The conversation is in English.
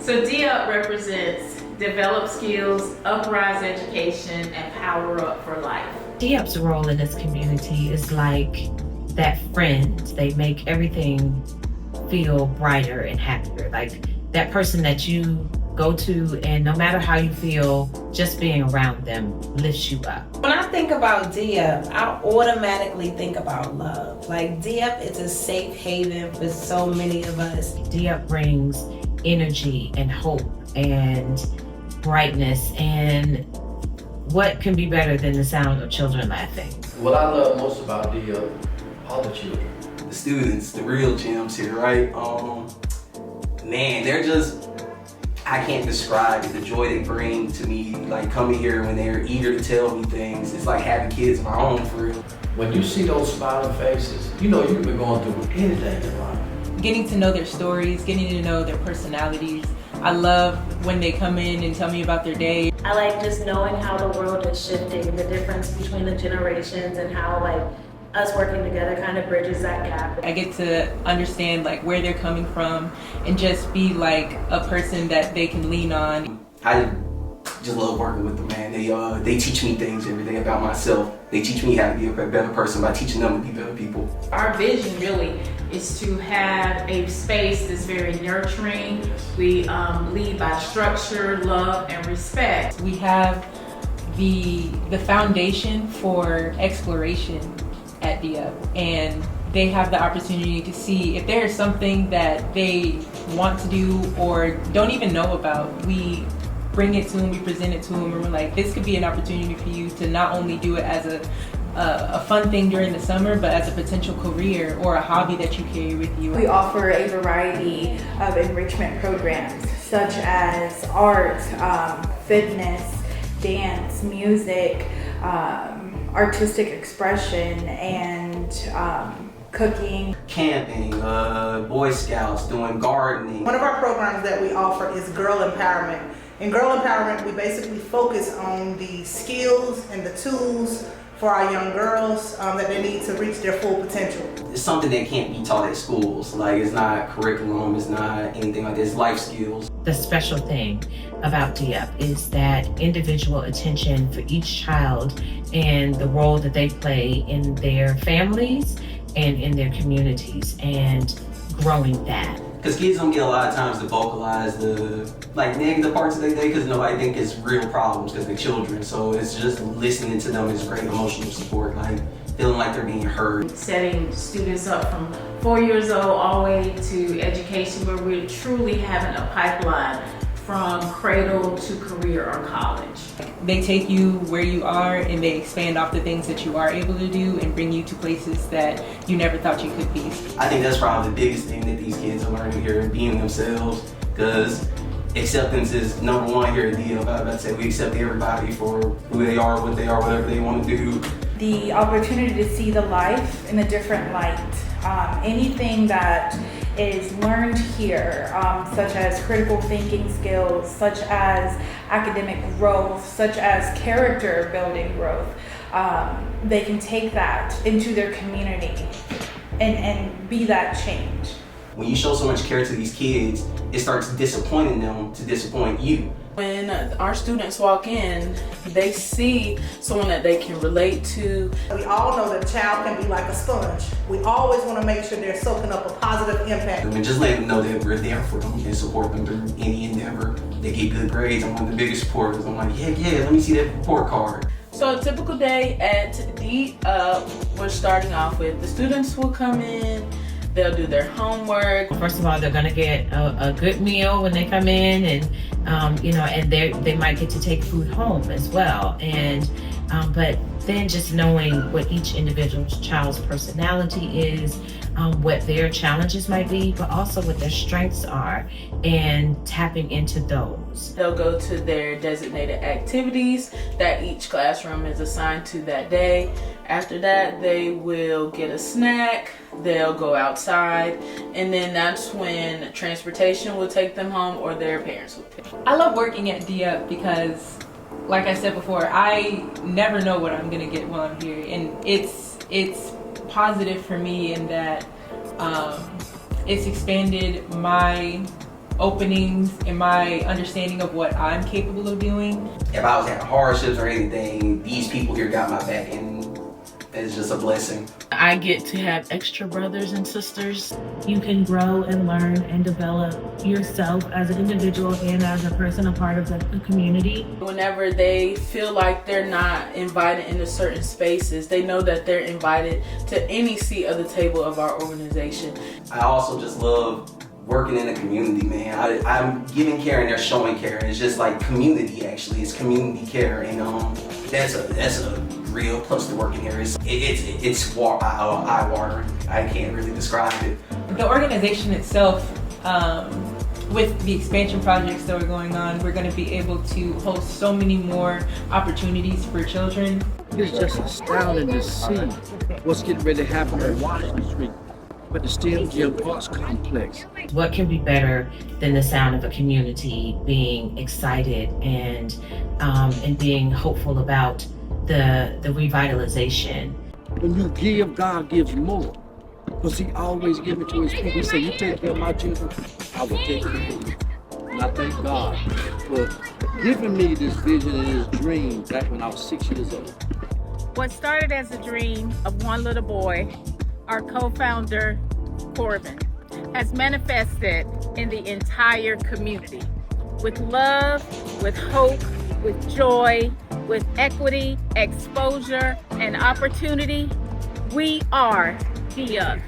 So D-Up represents develop skills, uprise education, and power up for life. D-Up's role in this community is like that friend. They make everything feel brighter and happier. Like that person that you go to, and no matter how you feel, just being around them lifts you up. When I think about D-Up, I automatically think about love. Like D-Up is a safe haven for so many of us. D-Up brings energy and hope and brightness, and what can be better than the sound of children laughing? What I love most about D-Up, all the children. The students, the real gems here, right? Man, they're just, I can't describe the joy they bring to me, like coming here when they're eager to tell me things. It's like having kids of my own for real. When you see those smiling faces, you know you've been going through anything in life. Getting to know their stories, getting to know their personalities. I love when they come in and tell me about their day. I like just knowing how the world is shifting, the difference between the generations, and how like us working together kind of bridges that gap. I get to understand like where they're coming from and just be like a person that they can lean on. I just love working with them, man. They teach me things every day about myself. They teach me how to be a better person by teaching them to be better people. Our vision really is to have a space that's very nurturing. We lead by structure, love, and respect. We have the foundation for exploration at D-Up, and they have the opportunity to see if there is something that they want to do or don't even know about. We bring it to them, we present it to them, and we're like, this could be an opportunity for you to not only do it as a fun thing during the summer, but as a potential career or a hobby that you carry with you. We offer a variety of enrichment programs such as art, fitness, dance, music, artistic expression, and cooking. Camping, Boy Scouts, doing gardening. One of our programs that we offer is Girl Empowerment. In Girl Empowerment, we basically focus on the skills and the tools for our young girls that they need to reach their full potential. It's something that can't be taught at schools. Like, it's not curriculum, it's not anything like this, life skills. The special thing about D-Up is that individual attention for each child and the role that they play in their families and in their communities, and growing that. Because kids don't get a lot of times to vocalize the negative parts of their day, because nobody think it's real problems because they're children. So it's just listening to them is great emotional support, like feeling like they're being heard. Setting students up from 4 years old all the way to education, where we're truly having a pipeline from cradle to career or college. They take you where you are and they expand off the things that you are able to do and bring you to places that you never thought you could be. I think that's probably the biggest thing that these kids are learning here, being themselves, because acceptance is number one here at D-Up. I was about to say we accept everybody for who they are, what they are, whatever they want to do. The opportunity to see the life in a different light. Anything that is learned here, such as critical thinking skills, such as academic growth, such as character building growth, they can take that into their community and be that change. When you show so much care to these kids, it starts disappointing them to disappoint you. When our students walk in, they see someone that they can relate to. We all know that a child can be like a sponge. We always want to make sure they're soaking up a positive impact. And just letting them know that we're there for them and support them through any endeavor. They get good grades. I'm one of the biggest supporters. I'm like, yeah, let me see that report card. So a typical day at D-Up, we're starting off with the students will come in, they'll do their homework. First of all, they're gonna get a good meal when they come in, and and they might get to take food home as well. And but then just knowing what each individual child's personality is, what their challenges might be, but also what their strengths are, and tapping into those. They'll go to their designated activities that each classroom is assigned to that day. After that, they will get a snack, they'll go outside, and then that's when transportation will take them home or their parents will pick. I love working at D-Up because, like I said before, I never know what I'm gonna get while I'm here, and it's positive for me in that it's expanded my openings in my understanding of what I'm capable of doing. If I was having hardships or anything, these people here got my back, and it's just a blessing. I get to have extra brothers and sisters. You can grow and learn and develop yourself as an individual and as a person, a part of the community. Whenever they feel like they're not invited into certain spaces, they know that they're invited to any seat of the table of our organization. I also just love working in the community, man. I'm giving care and they're showing care. It's just like community, actually. It's community care, and that's a real plus to working here. It's eye-watering. I can't really describe it. The organization itself, with the expansion projects that are going on, we're going to be able to host so many more opportunities for children. It's just astounding to see what's getting ready to happen on Washington Street with the Steel Gym Arts Complex. What can be better than the sound of a community being excited and being hopeful about the revitalization? When you give, God gives more. Because he always gives it to his people. He said, you take care of my children, I will take care of you. And I thank God for giving me this vision and this dream back when I was 6 years old. What started as a dream of one little boy, our co-founder, Corbin, has manifested in the entire community. With love, with hope, with joy, with equity, exposure, and opportunity, we are DUP.